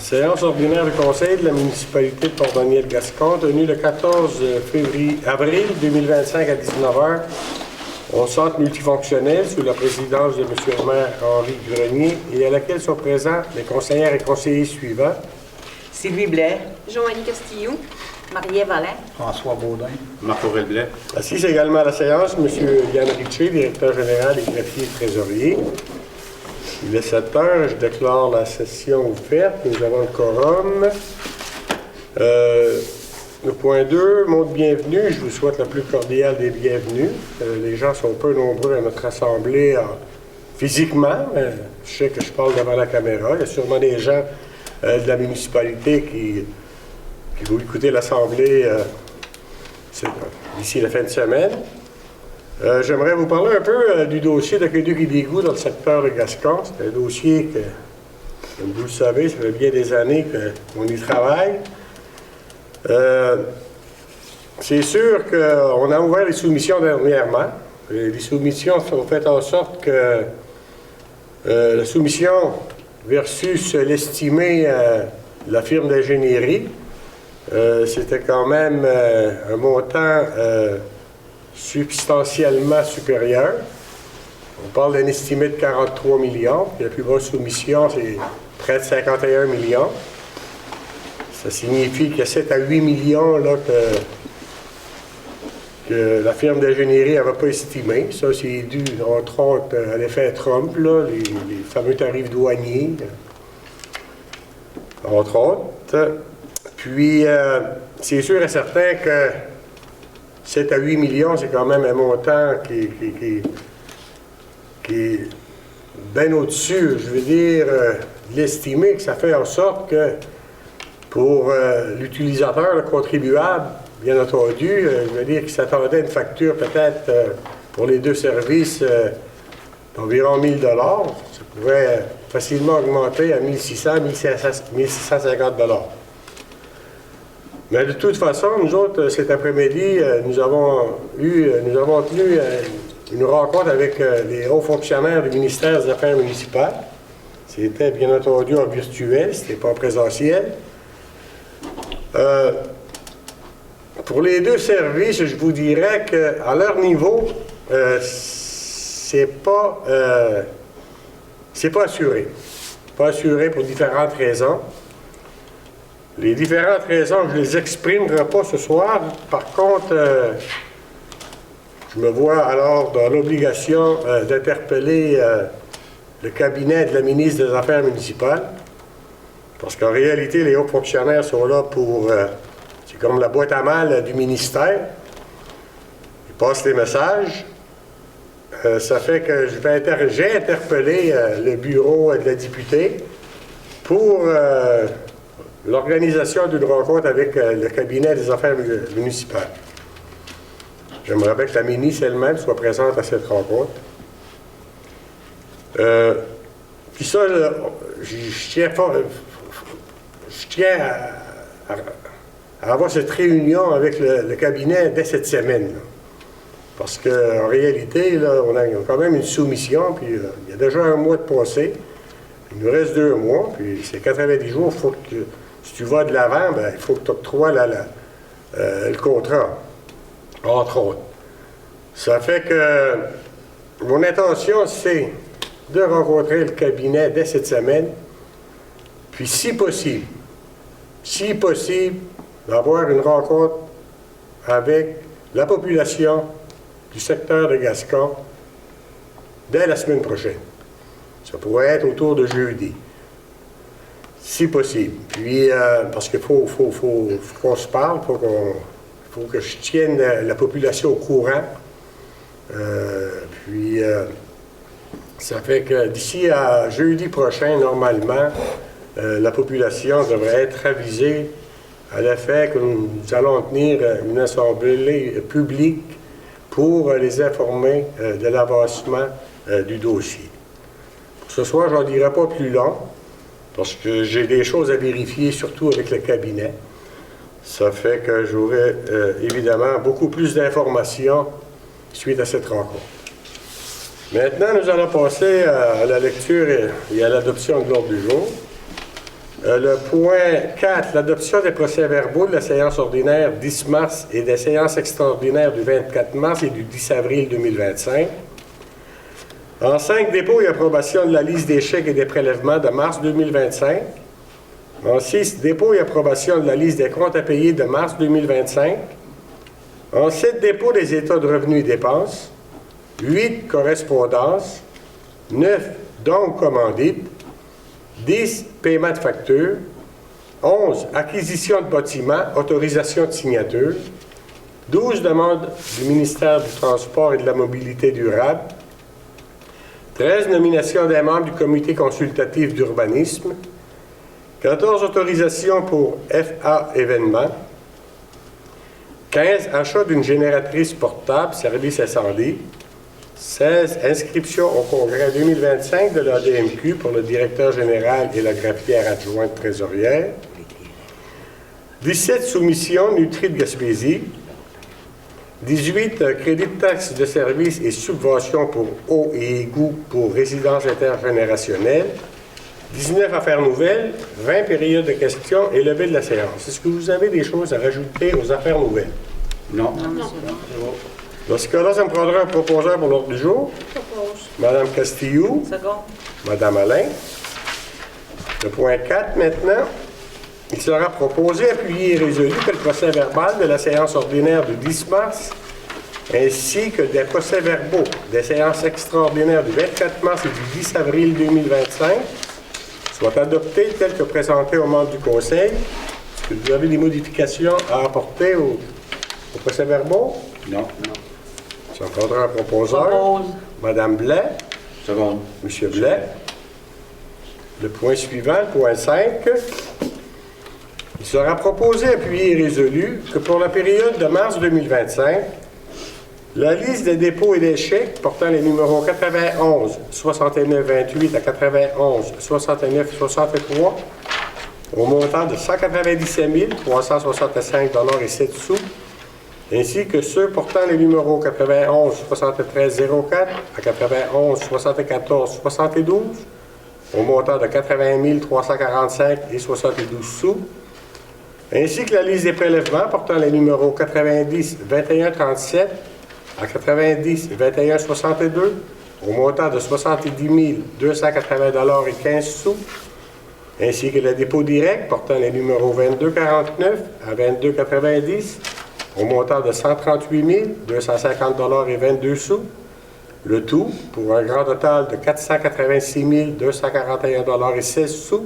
Séance ordinaire du Conseil de la municipalité de Port-Daniel-Gascon, tenue le 14 avril 2025 à 19h au centre multifonctionnel sous la présidence de M. le maire Henri Grenier et à laquelle sont présents les conseillères et conseillers suivants. Sylvie Blais, Joanie Castillo, Marie-Ève Alain, François Baudin, Marc-Aurèle Blais. Assise également à la séance, M. Yann Richer, directeur général et greffier et trésorier. Il est 7 heures, je déclare la session ouverte. Nous avons le quorum. Le point 2, mot de bienvenue. Je vous souhaite la plus cordiale des bienvenues. Les gens sont peu nombreux à notre assemblée physiquement, mais je sais que je parle devant la caméra. Il y a sûrement des gens de la municipalité qui vont écouter l'assemblée d'ici la fin de semaine. J'aimerais vous parler un peu du dossier d'aqueduc et d'égouts dans le secteur de Gascon. C'est un dossier que, comme vous le savez, ça fait bien des années qu'on y travaille. C'est sûr qu'on a ouvert les soumissions dernièrement. Les soumissions ont fait en sorte que la soumission versus l'estimé de la firme d'ingénierie, c'était quand même un montant substantiellement supérieur. On parle d'un estimé de 43 millions. Puis la plus basse soumission, c'est près de 51 millions. Ça signifie qu'il y a 7 à 8 millions là, que la firme d'ingénierie n'avait pas estimé. Ça, c'est dû, entre autres, à l'effet Trump, là, les fameux tarifs douaniers, entre autres. Puis, c'est sûr et certain que 7 à 8 millions, c'est quand même un montant qui est bien au-dessus, je veux dire, de l'estimé, que ça fait en sorte que pour l'utilisateur, le contribuable, bien entendu, je veux dire qu'il s'attendait à une facture peut-être pour les deux services d'environ 1 000 $. Ça pourrait facilement augmenter à 1 600, 1 650 $. Mais de toute façon, nous autres, cet après-midi, nous avons tenu une rencontre avec les hauts fonctionnaires du ministère des Affaires municipales. C'était bien entendu en virtuel, c'était pas en présentiel. Pour les deux services, je vous dirais qu'à leur niveau, c'est pas assuré. Pas assuré pour différentes raisons. Les différentes raisons, je ne les exprimerai pas ce soir. Par contre, je me vois alors dans l'obligation d'interpeller le cabinet de la ministre des Affaires municipales. Parce qu'en réalité, les hauts fonctionnaires sont là pour... c'est comme la boîte à mal du ministère. Ils passent les messages. Ça fait que j'ai interpellé le bureau de la députée pour... l'organisation d'une rencontre avec le cabinet des affaires municipales. J'aimerais bien que la ministre elle-même soit présente à cette rencontre. Puis ça, je tiens à avoir cette réunion avec le cabinet dès cette semaine. Là. Parce qu'en réalité, là, on a quand même une soumission, puis il y a déjà un mois de passé. Il nous reste 2 mois, puis c'est 90 jours, il faut que... Si tu vas de l'avant, ben, il faut que tu octroies le contrat, entre autres. Ça fait que mon intention, c'est de rencontrer le cabinet dès cette semaine, puis si possible, d'avoir une rencontre avec la population du secteur de Gascon dès la semaine prochaine. Ça pourrait être autour de jeudi. Si possible. Puis, parce qu'il faut qu'on se parle, il faut que je tienne la population au courant. Puis, ça fait que d'ici à jeudi prochain, normalement, la population devrait être avisée à l'effet que nous allons tenir une assemblée publique pour les informer de l'avancement du dossier. Pour ce soir, je n'en dirai pas plus long. Parce que j'ai des choses à vérifier, surtout avec le cabinet. Ça fait que j'aurai évidemment beaucoup plus d'informations suite à cette rencontre. Maintenant, nous allons passer à la lecture et à l'adoption de l'ordre du jour. Le point 4, l'adoption des procès-verbaux de la séance ordinaire 10 mars et des séances extraordinaires du 24 mars et du 10 avril 2025. En 5, dépôt et approbation de la liste des chèques et des prélèvements de mars 2025. En 6, dépôt et approbation de la liste des comptes à payer de mars 2025. En 7, dépôt des états de revenus et dépenses. 8, correspondance. 9, dons commandites. 10, paiement de factures. 11, acquisition de bâtiments, autorisation de signature. 12, demandes du ministère du Transport et de la Mobilité durable. 13, nomination des membres du comité consultatif d'urbanisme. 14, autorisation pour FA événements. 15, achat d'une génératrice portable, service incendie. 16, inscription au congrès 2025 de l'ADMQ pour le directeur général et la greffière adjointe trésorière. 17, soumission Nutri de Gaspésie. 18, crédit de taxes de services et subventions pour eau et égout pour résidences intergénérationnelles. 19, affaires nouvelles. 20, période de questions et levée de la séance. Est-ce que vous avez des choses à rajouter aux affaires nouvelles? Non. Dans ce cas-là, ça me prendra un proposeur pour l'ordre du jour. Propose. Madame Castillo. Second. Madame Alain. Le point 4 maintenant. Il sera proposé, appuyé et résolu que le procès-verbal de la séance ordinaire du 10 mars ainsi que des procès-verbaux des séances extraordinaires du 24 mars et du 10 avril 2025 soient adoptés tels que présentés aux membres du Conseil. Est-ce que vous avez des modifications à apporter au procès-verbaux? Non. Ça prendra un proposeur. Propose. Madame Blais. Seconde. Monsieur Blais. Le point suivant, le point 5. Il sera proposé, appuyé et résolu que pour la période de mars 2025, la liste des dépôts et des chèques portant les numéros 91 69 28 à 91 69 63 au montant de 197 365 et 7 sous, ainsi que ceux portant les numéros 91 73 04 à 91 74 72 au montant de 80 345 et 72 sous, ainsi que la liste des prélèvements portant les numéros 90 21 37 à 90 21 62 au montant de 70 280 et 15 sous, ainsi que le dépôt direct portant les numéros 22 49 à 22 90 au montant de 138 250 et 22 sous, le tout pour un grand total de 486 241 et 16 sous,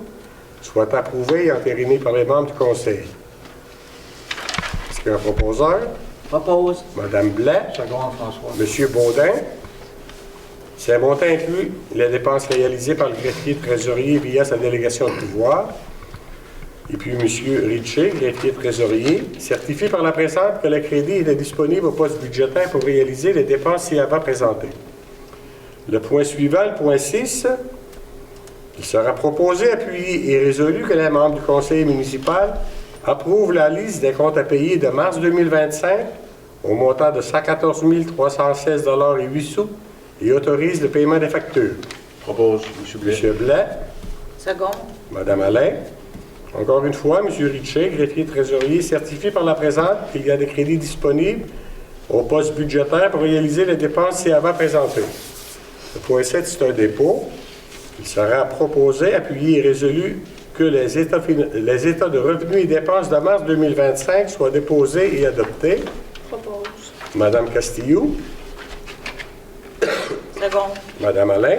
soit approuvé et entériné par les membres du Conseil. Est-ce qu'il y a un proposeur? Propose. Madame Blais. Seconde, François. Monsieur Baudin. Ces montants incluent les dépenses réalisées par le greffier trésorier via sa délégation de pouvoir. Et puis M. Richer, greffier trésorier, certifie par la présente que le crédit était disponible au poste budgétaire pour réaliser les dépenses ci-avant présentées. Le point suivant, le point 6, il sera proposé, appuyé et résolu que les membres du conseil municipal approuvent la liste des comptes à payer de mars 2025 au montant de 114 316 et 8 sous et autorisent le paiement des factures. Propose, M. Blais. M. Blais. Second. Mme Alain. Encore une fois, M. Richer, greffier trésorier, certifie par la présente qu'il y a des crédits disponibles au poste budgétaire pour réaliser les dépenses ci-avant présentées. Le point 7, c'est un dépôt. Il sera proposé, appuyé et résolu que les états de revenus et dépenses de mars 2025 soient déposés et adoptés. Propose. Mme Castillo. Second. Mme Alain.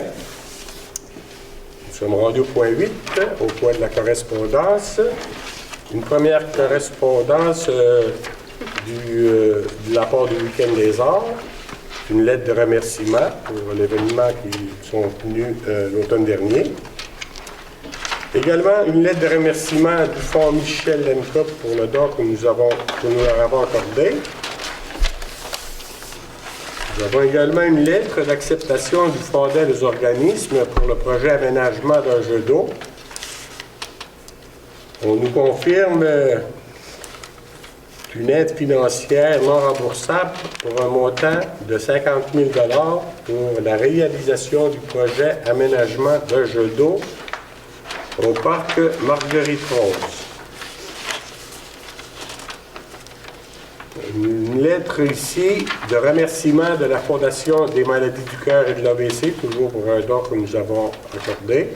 Nous sommes rendus au point 8, au point de la correspondance. Une première correspondance de la part du Week-end des Arts. Une lettre de remerciement pour l'événement qui sont tenus l'automne dernier. Également, une lettre de remerciement du Fonds Michel Lencop pour le don que nous leur avons accordé. Nous avons également une lettre d'acceptation du Fonds d'aide aux organismes pour le projet aménagement d'un jeu d'eau. On nous confirme une aide financière non remboursable pour un montant de 50 000 $ pour la réalisation du projet aménagement d'un jeu d'eau au parc Marguerite-Rose. Une lettre ici de remerciement de la Fondation des maladies du cœur et de l'AVC, toujours pour un don que nous avons accordé.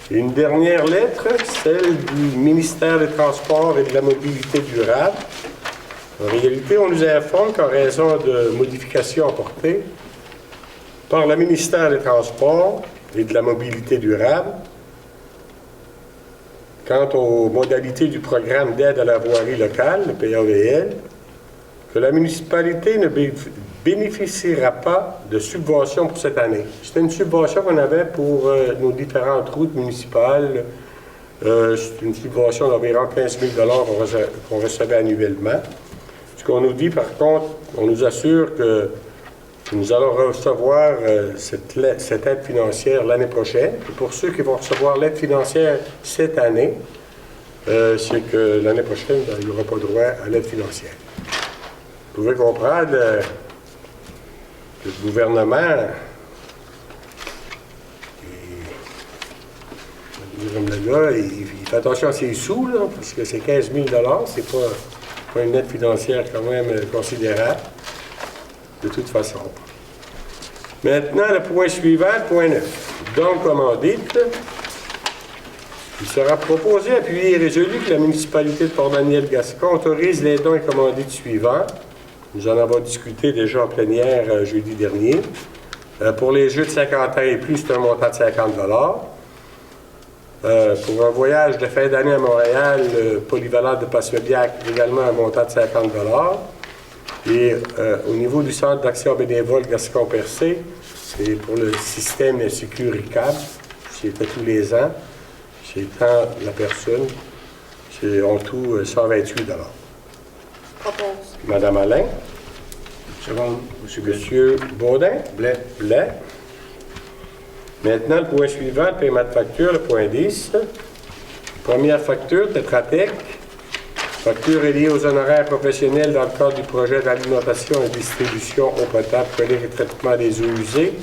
Une dernière lettre, celle du ministère des Transports et de la Mobilité durable. En réalité, on nous informe qu'en raison de modifications apportées par le ministère des Transports et de la Mobilité durable, quant aux modalités du programme d'aide à la voirie locale, le PAVL, que la municipalité ne bénéficiera pas de subvention pour cette année. C'était une subvention qu'on avait pour nos différentes routes municipales. C'est une subvention d'environ 15 000 $ qu'on recevait annuellement. Ce qu'on nous dit, par contre, on nous assure que nous allons recevoir cette aide financière l'année prochaine. Et pour ceux qui vont recevoir l'aide financière cette année, c'est que l'année prochaine, il n'y aura pas droit à l'aide financière. Vous pouvez comprendre que le gouvernement, il fait attention à ses sous, là, parce que c'est 15 000 $, c'est pas une aide financière quand même considérable, de toute façon. Maintenant, le point suivant, le point 9. Donc, commandite, il sera proposé, appuyé et résolu que la municipalité de Port-Daniel-Gascon autorise les dons et commandites suivants. Nous en avons discuté déjà en plénière jeudi dernier. Pour les jeux de 50 ans et plus, c'est un montant de 50 $. Pour un voyage de fin d'année à Montréal, polyvalent de Passediac, également un montant de 50 $. Et au niveau du Centre d'action bénévole Gascon-Percé, c'est pour le système Sécuricab, c'était tous les ans. C'est tant la personne, c'est en tout 128 $. Propose. Madame Alain. Seconde, M. Blais. Monsieur Baudin. Blais. Blais. Maintenant, le point suivant, le paiement de facture, le point 10. Première facture, Tétratec. Facture est liée aux honoraires professionnels dans le cadre du projet d'alimentation et distribution eau potable, collecte et traitement des eaux usées.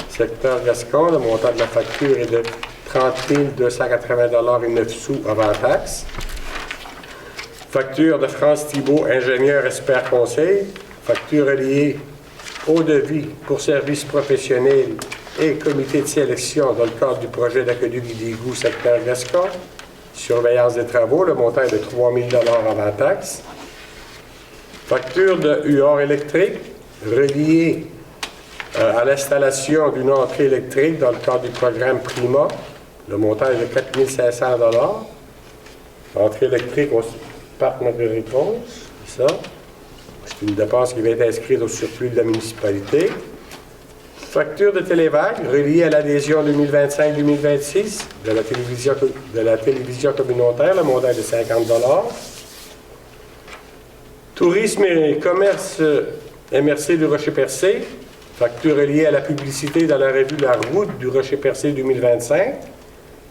Secteur Gascon, le montant de la facture est de 30 280 $ et 9 sous avant taxe. Facture de France Thibault, ingénieur expert conseil. Facture liée au devis pour services professionnels et comité de sélection dans le cadre du projet d'aqueduc d'égout secteur Gascon. Surveillance des travaux, le montant est de 3 000 $ avant taxe. Facture de UOR électrique reliée à l'installation d'une entrée électrique dans le cadre du programme Prima. Le montant est de 4 500 $. Entrée électrique au parc Marguerite-Rose, c'est ça. C'est une dépense qui va être inscrite au surplus de la municipalité. Facture de Télévac reliée à l'adhésion 2025-2026 de la télévision communautaire, le montant est de 50 $. Tourisme et commerce MRC du Rocher-Percé, facture reliée à la publicité dans la revue La Route du Rocher-Percé 2025.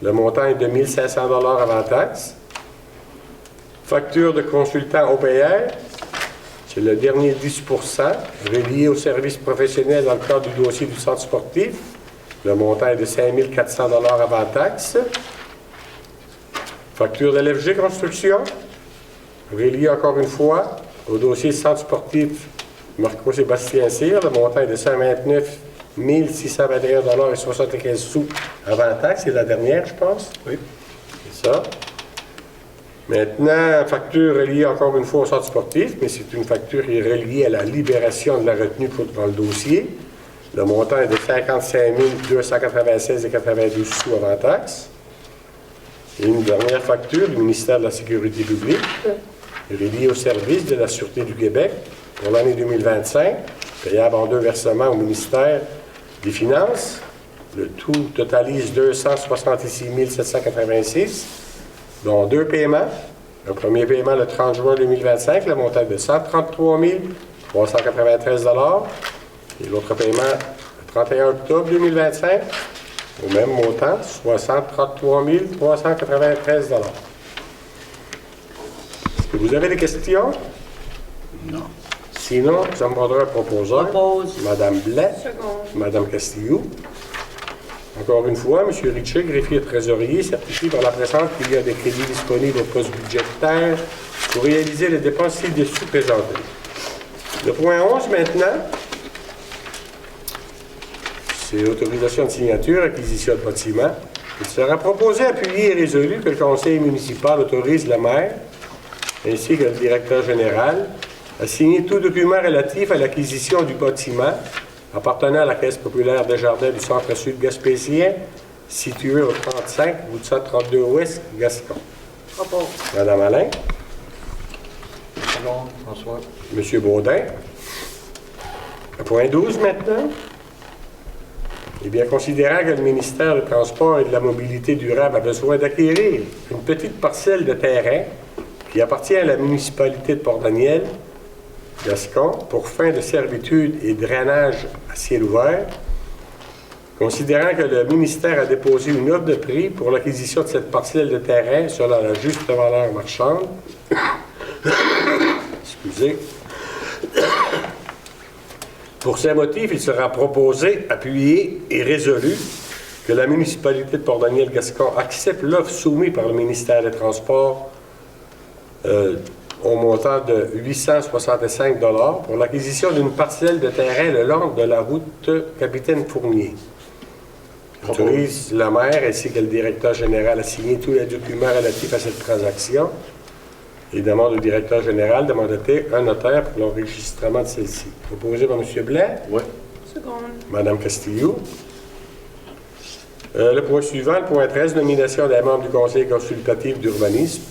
Le montant est de 1 500 $ avant taxe. Facture de consultant OPR, c'est le dernier 10 % relié au service professionnel dans le cadre du dossier du centre sportif. Le montant est de 5 400 $ avant taxe. Facture de l'FG Construction, relié encore une fois au dossier centre sportif Marco-Sébastien Cyr. Le montant est de 129 621 $ et 75 sous avant taxe. C'est la dernière, je pense. Oui. C'est ça. Maintenant, facture reliée encore une fois au centre sportif, mais c'est une facture qui est reliée à la libération de la retenue dans le dossier. Le montant est de 55 296 et 92 sous avant taxe. Et une dernière facture du ministère de la Sécurité publique, reliée au service de la Sûreté du Québec pour l'année 2025, payable en 2 versements au ministère des Finances. Le tout totalise 266 786, dont 2 paiements. Le premier paiement le 30 juin 2025, le montant de 133 393 $. Et l'autre paiement le 31 octobre 2025, au même montant, 63 393 $. Est-ce que vous avez des questions? Non. Sinon, ça me prendra un proposeur. Propose. Madame Blais. Seconde. Madame Castillo. Encore une fois, M. Richer, greffier trésorier, certifie par la présente qu'il y a des crédits disponibles au poste budgétaire pour réaliser les dépenses ci-dessus présentées. Le point 11 maintenant, c'est l'autorisation de signature, acquisition de bâtiment. Il sera proposé, appuyé et résolu que le conseil municipal autorise le maire, ainsi que le directeur général, à signer tout document relatif à l'acquisition du bâtiment appartenant à la Caisse populaire des jardins du centre-sud gaspésien, situé au 35 route 132 Ouest, Gascon. Propose. Madame Alain. Second, François. Monsieur Baudin. Point 12 maintenant. Eh bien, considérant que le ministère du Transport et de la Mobilité durable a besoin d'acquérir une petite parcelle de terrain qui appartient à la municipalité de Port-Daniel, Gascon, pour fin de servitude et drainage à ciel ouvert, considérant que le ministère a déposé une offre de prix pour l'acquisition de cette parcelle de terrain selon la juste valeur marchande, excusez. Pour ces motifs, il sera proposé, appuyé et résolu que la municipalité de Port-Daniel-Gascon accepte l'offre soumise par le ministère des Transports au montant de 865 $ pour l'acquisition d'une parcelle de terrain le long de la route Capitaine Fournier. Autorise la maire ainsi que le directeur général à signer tous les documents relatifs à cette transaction et demande au directeur général de mandater un notaire pour l'enregistrement de celle-ci. Proposé par M. Blais. Oui. Seconde. Mme Castillo. Le point suivant, le point 13, nomination des membres du Conseil consultatif d'urbanisme.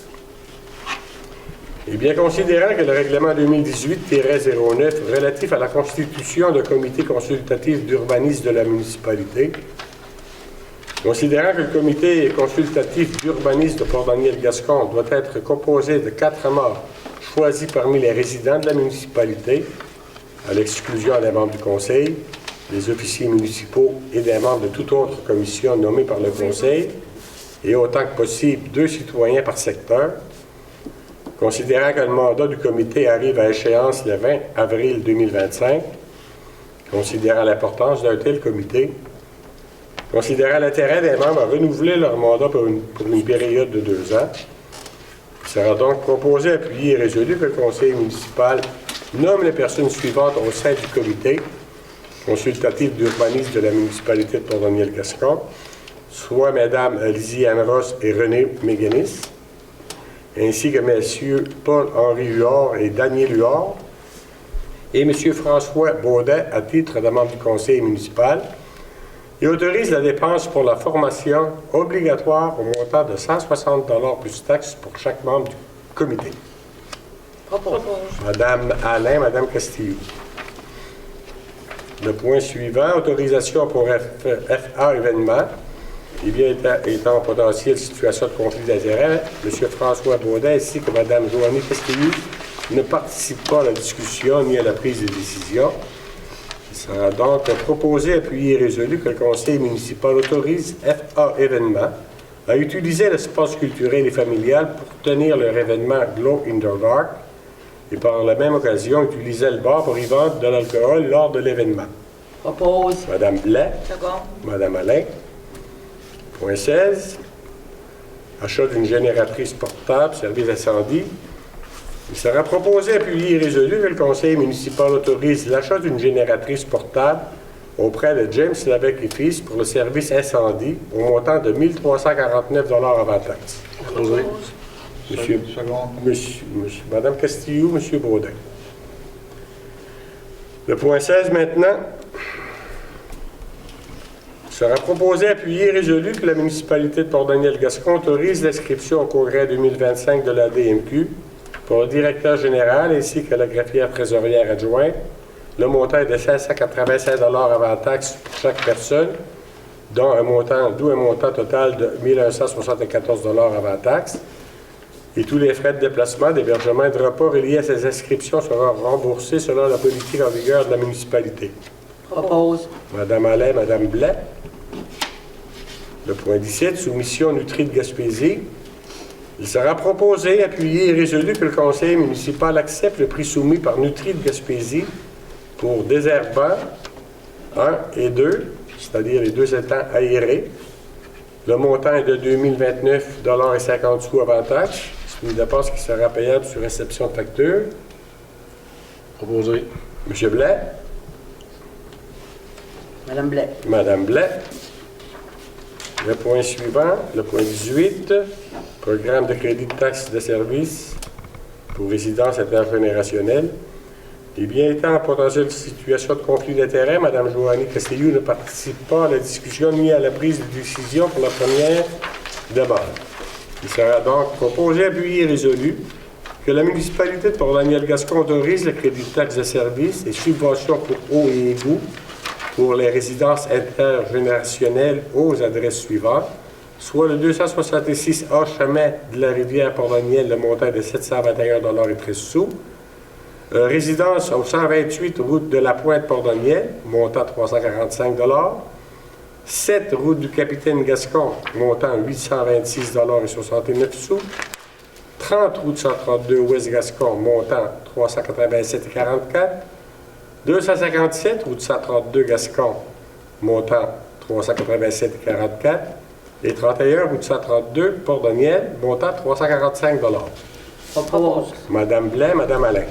Eh bien, considérant que le règlement 2018-09 relatif à la constitution d'un comité consultatif d'urbanisme de la municipalité, considérant que le comité consultatif d'urbanisme de Port-Daniel-Gascon doit être composé de 4 membres choisis parmi les résidents de la municipalité, à l'exclusion des membres du conseil, des officiers municipaux et des membres de toute autre commission nommée par le conseil, et autant que possible 2 citoyens par secteur, considérant que le mandat du comité arrive à échéance le 20 avril 2025, considérant l'importance d'un tel comité, considérant l'intérêt des membres à renouveler leur mandat pour une période de 2 ans, il sera donc proposé, appuyé et résolu que le conseil municipal nomme les personnes suivantes au sein du comité consultatif d'urbanisme de la municipalité de Port-Daniel-Gascon, soit Mme Lizzie Anne-Ross et René Méganis, ainsi que Messieurs Paul-Henri Huard et Daniel Huard, et M. François Baudin à titre de membre du conseil municipal, et autorise la dépense pour la formation obligatoire au montant de 160 $ plus taxes pour chaque membre du comité. Propose. Mme Alain, Mme Castillo. Le point suivant, autorisation pour FA événement. Eh bien, étant en potentielle situation de conflit d'intérêts, M. François Baudin ainsi que Mme Joannie Castillo ne participent pas à la discussion ni à la prise de décision. Il sera donc proposé, appuyé et résolu que le conseil municipal autorise FA événement à utiliser l'espace culturel et familial pour tenir leur événement Glow in the Dark et par la même occasion utiliser le bar pour y vendre de l'alcool lors de l'événement. Propose. Mme Blais. Seconde. Mme Alain. Point 16. Achat d'une génératrice portable, service incendie. Il sera proposé, appuyé et résolu que le conseil municipal autorise l'achat d'une génératrice portable auprès de James Lavec et Fils pour le service incendie au montant de 1 349 $ avant taxe. Proposé. Monsieur, Mme Castillo, M. Baudin. Le point 16 maintenant. Il sera proposé, appuyé et résolu que la municipalité de Port-Daniel-Gascon autorise l'inscription au congrès 2025 de la DMQ pour le directeur général ainsi que la greffière trésorière adjointe. Le montant est de 585 $ avant taxe pour chaque personne, d'où un montant total de 1 174 $ avant taxe. Et tous les frais de déplacement, d'hébergement et de repas reliés à ces inscriptions seront remboursés selon la politique en vigueur de la municipalité. Propose. Mme Alain, Mme Blais. Le point 17, soumission Nutri de Gaspésie. Il sera proposé, appuyé et résolu que le conseil municipal accepte le prix soumis par Nutri de Gaspésie pour désherbants 1 et 2 c'est-à-dire les 2 étangs aérés. Le montant est de 2029,50 $ avantage. C'est une dépense qui sera payable sur réception de facture. Proposé. M. Blais, Madame Blais. Mme Blais. Le point suivant, le point 18, programme de crédit de taxe de service pour résidence intergénérationnelle. Eh bien, étant en potentielle situation de conflit d'intérêts, Mme Joanny Castellou ne participe pas à la discussion ni à la prise de décision pour la première demande. Il sera donc proposé, appuyé et résolu que la municipalité de Port-Daniel-Gascon autorise le crédit de taxe de service et subventions pour eau et égout pour les résidences intergénérationnelles aux adresses suivantes, soit le 266A chemin de la rivière Port-Daniel, le montant de 721,13 $. Résidence au 128 route de la Pointe Port-Daniel, montant 345 $. 7 route du Capitaine Gascon, montant 826,69 $. 30 route 132 Ouest Gascon, montant 387,44 $. 257 route 132 Gascon, montant 387,44 $. Et 31 route 132 Port-Daniel, montant 345 $. Propose. Madame Blais, Madame Alain.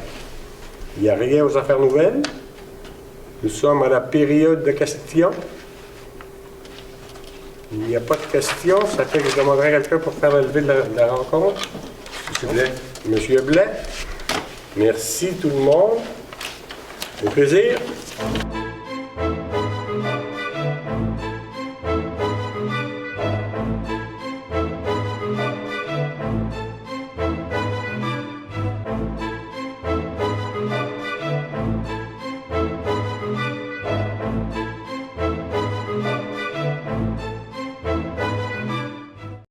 Il n'y a rien aux affaires nouvelles. Nous sommes à la période de questions. Il n'y a pas de questions. Ça fait que je demanderai à quelqu'un pour faire le lever de la rencontre. M. Blais. Monsieur Blais. Merci tout le monde. Au plaisir.